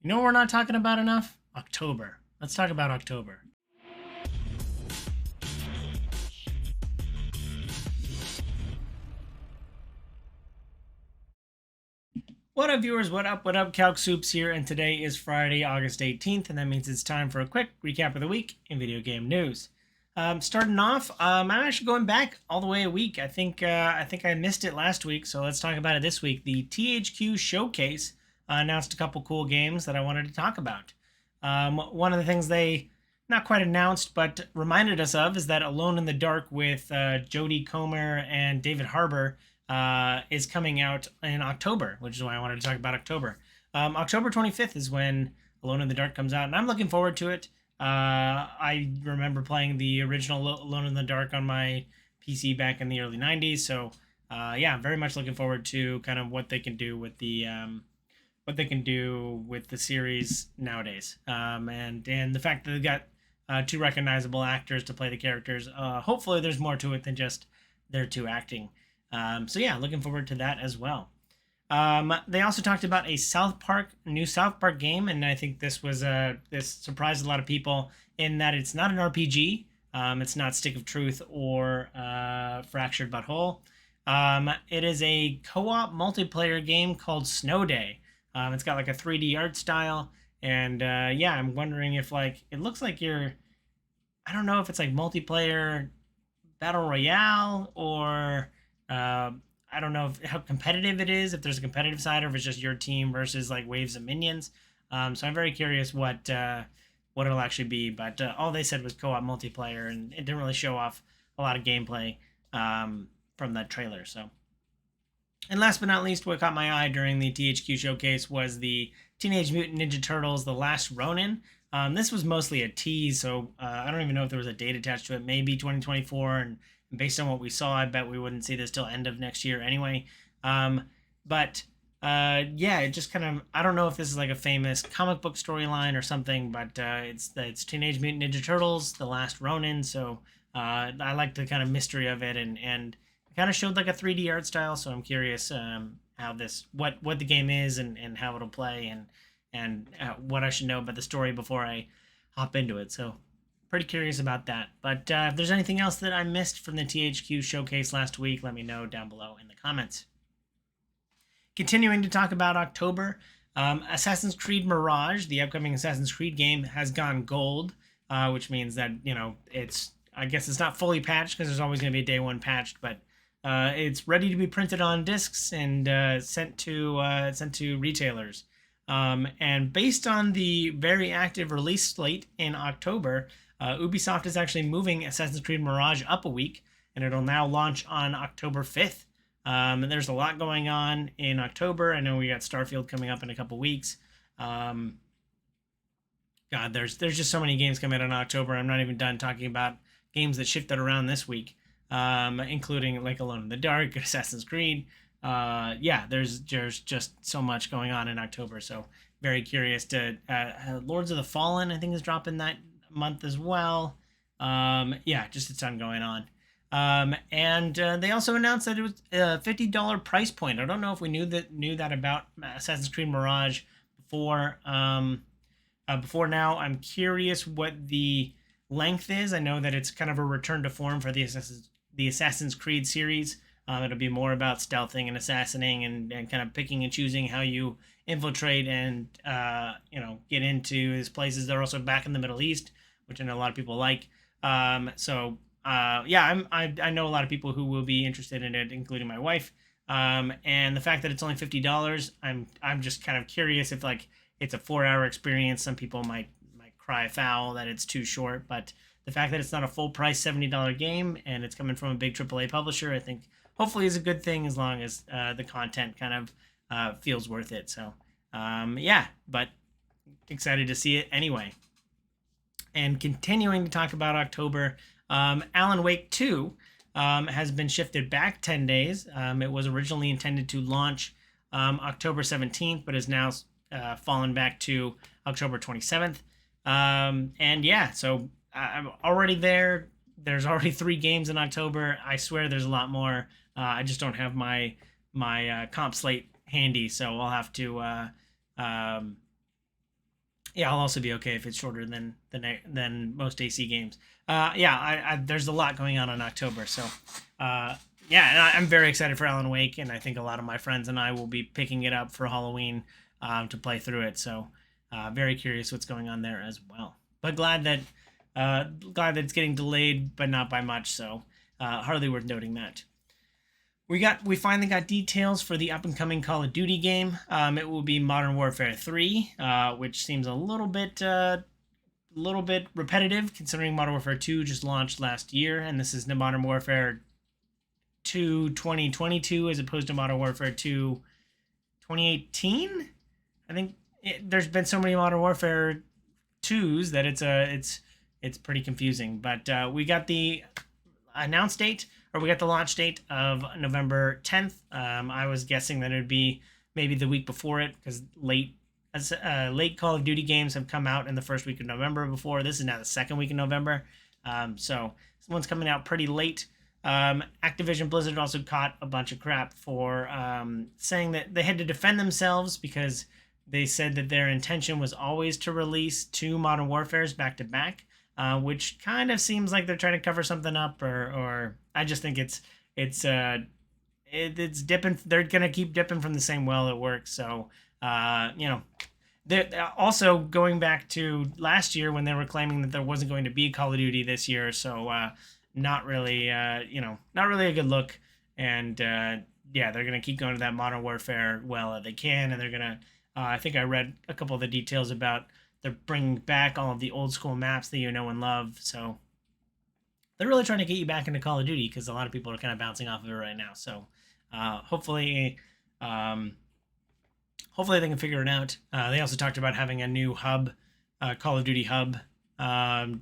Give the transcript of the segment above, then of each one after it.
You know what we're not talking about enough? October. Let's talk about October. What up, viewers? What up? What up? Calc Soups here, and today is Friday, August 18th, and that means it's time for a quick recap of the week in video game news. Starting off, I'm actually going back all the way a week. I think I missed it last week, so let's talk about it this week. The THQ Showcase announced a couple cool games that I wanted to talk about. One of the things they not quite announced, but reminded us of is that Alone in the Dark with Jodie Comer and David Harbour is coming out in October, which is why I wanted to talk about October. October 25th is when Alone in the Dark comes out, and I'm looking forward to it. I remember playing the original Alone in the Dark on my PC back in the early 90s, so yeah, very much looking forward to kind of what they can do with the series nowadays, and the fact that they've got two recognizable actors to play the characters. Hopefully, there's more to it than just their two acting. So yeah, looking forward to that as well. They also talked about a new South Park game, and I think this surprised a lot of people in that it's not an RPG. It's not Stick of Truth or Fractured But Whole. It is a co-op multiplayer game called Snow Day. It's got like a 3D art style, and yeah, I'm wondering if it looks like I don't know if it's like multiplayer battle royale or I don't know how competitive it is, if there's a competitive side or if it's just your team versus like waves of minions. So I'm very curious what it'll actually be. But all they said was co-op multiplayer, and it didn't really show off a lot of gameplay from that trailer. So, and last but not least, what caught my eye during the THQ showcase was the Teenage Mutant Ninja Turtles: The Last Ronin. This was mostly a tease, so I don't even know if there was a date attached to it. Maybe 2024, and based on what we saw, I bet we wouldn't see this till end of next year anyway. But yeah, it just kind of, I don't know if this is like a famous comic book storyline or something, but it's Teenage Mutant Ninja Turtles: The Last Ronin. So I like the kind of mystery of it, and it kind of showed like a 3D art style. So I'm curious how what the game is and how it'll play and what I should know about the story before I hop into it. So pretty curious about that. But if there's anything else that I missed from the THQ showcase last week, let me know down below in the comments. Continuing to talk about October, Assassin's Creed Mirage, the upcoming Assassin's Creed game, has gone gold, which means that, I guess it's not fully patched because there's always going to be a day one patched, but it's ready to be printed on discs and sent to retailers. And based on the very active release slate in October, Ubisoft is actually moving Assassin's Creed Mirage up a week, and it'll now launch on October 5th. And there's a lot going on in October. I know we got Starfield coming up in a couple weeks. God, there's just so many games coming out in October. I'm not even done talking about games that shifted around this week, including like Alone in the Dark, Assassin's Creed. Yeah, there's just so much going on in October. So very curious to Lords of the Fallen, I think, is dropping that month as well. Yeah, just a ton going on. And they also announced that it was a $50 price point. I don't know if we knew that about Assassin's Creed Mirage before. Before now, I'm curious what the length is. I know that it's kind of a return to form for the Assassin's Creed series. It'll be more about stealthing and assassinating and kind of picking and choosing how you infiltrate and get into these places. They're also back in the Middle East, which I know a lot of people like. So yeah, I know a lot of people who will be interested in it, including my wife. And the fact that it's only $50, I'm just kind of curious if it's a 4-hour experience. Some people might cry foul that it's too short, but the fact that it's not a full price $70 game and it's coming from a big AAA publisher, I think hopefully is a good thing as long as the content kind of feels worth it. So yeah, but excited to see it anyway. And continuing to talk about October, Alan Wake 2 has been shifted back 10 days. It was originally intended to launch October 17th, but is now fallen back to October 27th. And yeah, so I'm already there. There's already 3 games in October. I swear there's a lot more. I just don't have my comp slate handy, so I'll have to Yeah, I'll also be okay if it's shorter than most AC games. Yeah, there's a lot going on in October, so yeah, and I'm very excited for Alan Wake, and I think a lot of my friends and I will be picking it up for Halloween to play through it. So very curious what's going on there as well. But glad that it's getting delayed, but not by much. So hardly worth noting that. We finally got details for the up and coming Call of Duty game. It will be Modern Warfare 3, which seems a little bit repetitive considering Modern Warfare 2 just launched last year, and this is the Modern Warfare 2 2022 as opposed to Modern Warfare 2 2018. I think there's been so many Modern Warfare 2s that it's pretty confusing. But we got the announce date, or we got the launch date of November 10th. I was guessing that it would be maybe the week before it, because late Call of Duty games have come out in the first week of November before. This is now the second week of November. So this one's coming out pretty late. Activision Blizzard also caught a bunch of crap for saying that they had to defend themselves because they said that their intention was always to release 2 Modern Warfares back to back. Which kind of seems like they're trying to cover something up, or I just think it's dipping. They're gonna keep dipping from the same well it works. So they're also going back to last year when they were claiming that there wasn't going to be Call of Duty this year. So not really not really a good look. And yeah, they're gonna keep going to that Modern Warfare well that they can, and they're gonna. I think I read a couple of the details about. They're bringing back all of the old school maps that you know and love. So they're really trying to get you back into Call of Duty because a lot of people are kind of bouncing off of it right now. So hopefully they can figure it out. They also talked about having a new hub, Call of Duty hub,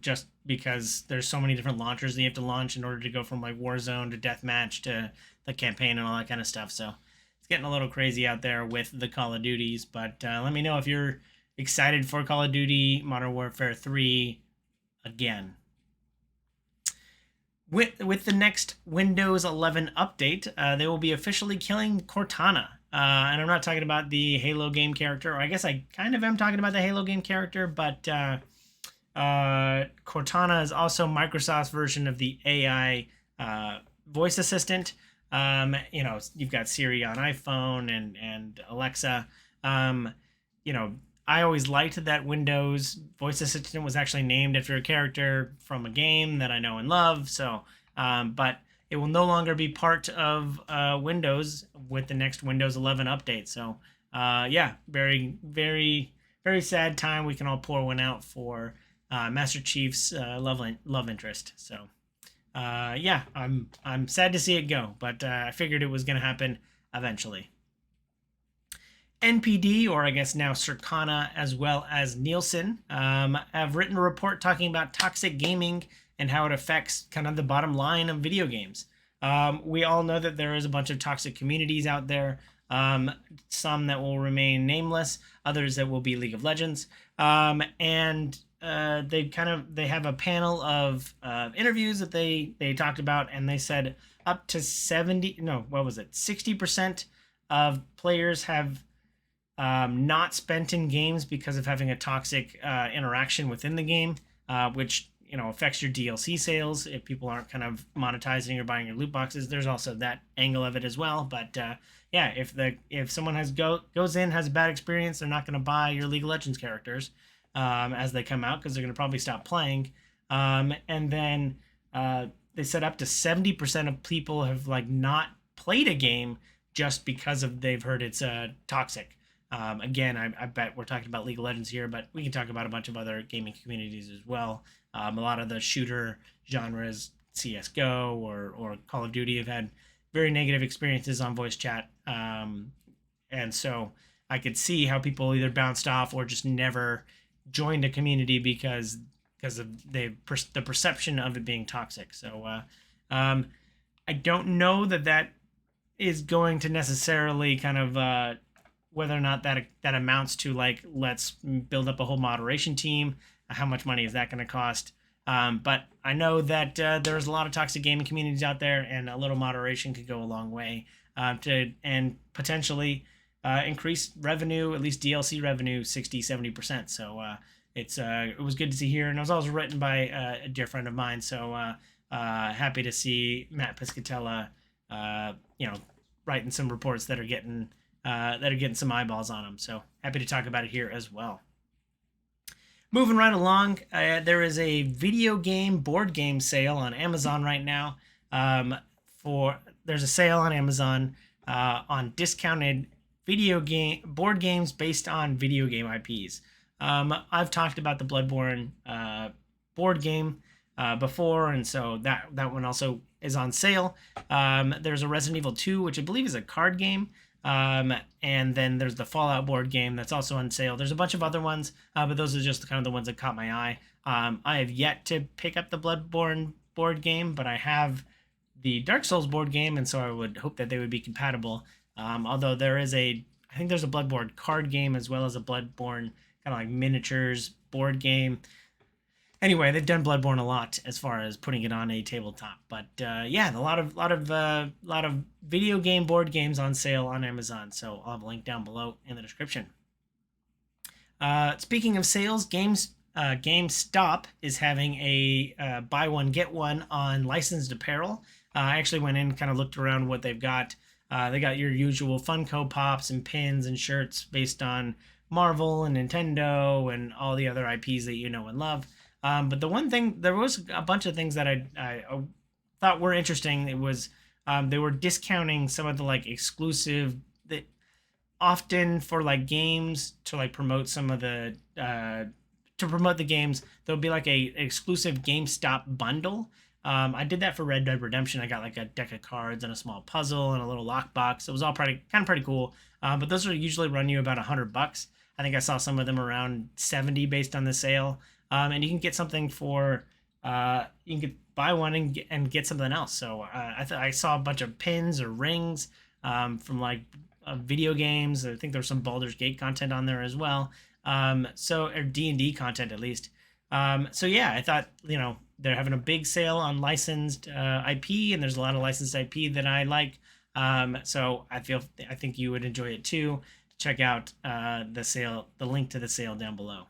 just because there's so many different launchers that you have to launch in order to go from like Warzone to Deathmatch to the campaign and all that kind of stuff. So it's getting a little crazy out there with the Call of Duties. But let me know if you're excited for Call of Duty Modern Warfare 3 again. With the next Windows 11 update, they will be officially killing Cortana. And I'm not talking about the Halo game character, or I guess I kind of am talking about the Halo game character, but Cortana is also Microsoft's version of the AI voice assistant. You've got Siri on iPhone and Alexa. I always liked that Windows voice assistant was actually named after a character from a game that I know and love. So, but it will no longer be part of Windows with the next Windows 11 update. So, yeah, very, very, very sad time. We can all pour one out for Master Chief's love interest. So, yeah, I'm sad to see it go, but I figured it was going to happen eventually. NPD, or I guess now Circana, as well as Nielsen, have written a report talking about toxic gaming and how it affects kind of the bottom line of video games. We all know that there is a bunch of toxic communities out there, some that will remain nameless, others that will be League of Legends, and they have a panel of interviews that they talked about, and they said up to 60% of players have not spent in games because of having a toxic interaction within the game, which affects your DLC sales if people aren't kind of monetizing or buying your loot boxes. There's also that angle of it as well. But yeah, if someone goes in, has a bad experience, they're not going to buy your League of Legends characters as they come out because they're going to probably stop playing. And then they said up to 70% of people have not played a game just because they've heard it's toxic. Again, I bet we're talking about League of Legends here, but we can talk about a bunch of other gaming communities as well. A lot of the shooter genres, CSGO or Call of Duty, have had very negative experiences on voice chat. And so I could see how people either bounced off or just never joined a community because of the perception of it being toxic. So I don't know that is going to necessarily kind of whether or not that amounts to let's build up a whole moderation team. How much money is that going to cost? But I know that there's a lot of toxic gaming communities out there, and a little moderation could go a long way and potentially increased revenue, at least DLC revenue, 60-70%. So it was good to see here, and it was also written by a dear friend of mine. So happy to see Matt Piscatella, writing some reports that are getting some eyeballs on them. So happy to talk about it here as well. Moving right along, there is a board game sale on Amazon right now. There's a sale on Amazon on discounted board games based on video game IPs. I've talked about the Bloodborne board game before, and so that one also is on sale. There's a Resident Evil 2, which I believe is a card game. And then there's the Fallout board game that's also on sale. There's a bunch of other ones, but those are just kind of the ones that caught my eye. I have yet to pick up the Bloodborne board game, but I have the Dark Souls board game, and so I would hope that they would be compatible. Although I think there's a Bloodborne card game as well as a Bloodborne kind of like miniatures board game. Anyway, they've done Bloodborne a lot as far as putting it on a tabletop, but yeah, a lot of video game board games on sale on Amazon. So I'll have a link down below in the description. Speaking of sales, GameStop is having a buy one get one on licensed apparel. I actually went in, kind of looked around what they've got. They got your usual Funko Pops and pins and shirts based on Marvel and Nintendo and all the other IPs that you know and love. But the one thing, there was a bunch of things that I thought were interesting. It was they were discounting some of the like exclusive that often for like games to like promote some of the to promote the games. There'll be like a exclusive GameStop bundle. I did that for Red Dead Redemption. I got like a deck of cards and a small puzzle and a little lockbox. It was all pretty cool. But those are usually run you about $100. I think I saw some of them around 70 based on the sale. And you can get something for you can buy one and get something else. So I saw a bunch of pins or rings from like video games. I think there's some Baldur's Gate content on there as well. Or D&D content at least. So yeah, I thought they're having a big sale on licensed IP, and there's a lot of licensed IP that I like. So I think you would enjoy it too. Check out the link to the sale down below.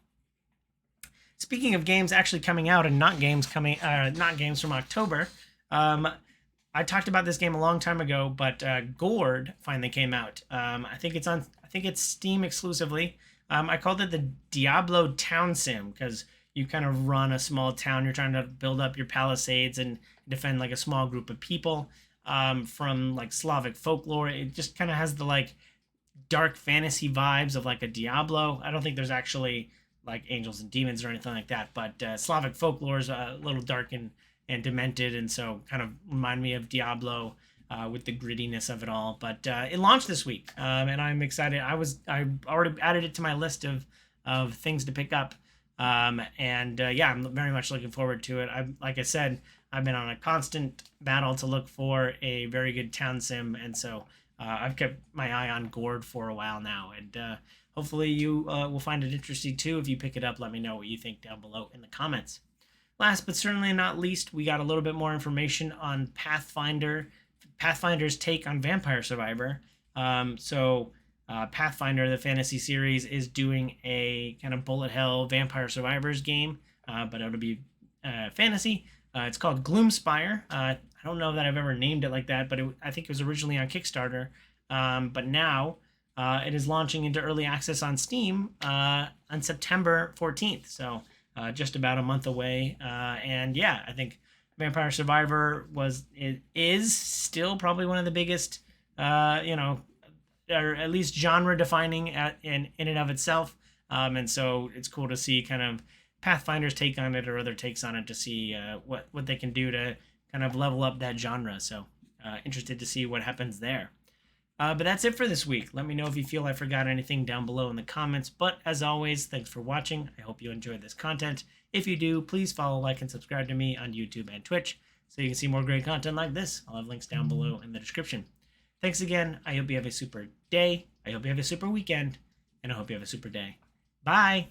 Speaking of games actually coming out and not games from October, I talked about this game a long time ago, but Gourd finally came out. I think it's Steam exclusively. I called it the Diablo Town Sim because you kind of run a small town. You're trying to build up your palisades and defend like a small group of people from like Slavic folklore. It just kind of has the like dark fantasy vibes of like a Diablo. I don't think there's actually like angels and demons or anything like that, but Slavic folklore is a little dark and demented, and so kind of remind me of Diablo with the grittiness of it all. But it launched this week, and I'm excited. I already added it to my list of things to pick up, yeah, I'm very much looking forward to it. Like I said, I've been on a constant battle to look for a very good town sim, and so I've kept my eye on Gourd for a while now, and hopefully you will find it interesting too. If you pick it up, let me know what you think down below in the comments. Last but certainly not least, we got a little bit more information on Pathfinder's take on Vampire Survivor. Pathfinder, the fantasy series, is doing a kind of bullet hell Vampire Survivors game, but it'll be fantasy. It's called Gloomspire. I don't know that I've ever named it like that, but I think it was originally on Kickstarter, but now it is launching into early access on Steam on September 14th, so just about a month away. And yeah, I think Vampire Survivor is still probably one of the biggest, or at least genre defining in and of itself. And so it's cool to see kind of Pathfinder's take on it or other takes on it to see what they can do to kind of level up that genre. So interested to see what happens there. But that's it for this week. Let me know if you feel I forgot anything down below in the comments. But as always, thanks for watching. I hope you enjoyed this content. If you do, please follow, like, and subscribe to me on YouTube and Twitch so you can see more great content like this. I'll have links down below in the description. Thanks again. I hope you have a super day. I hope you have a super weekend. And I hope you have a super day. Bye.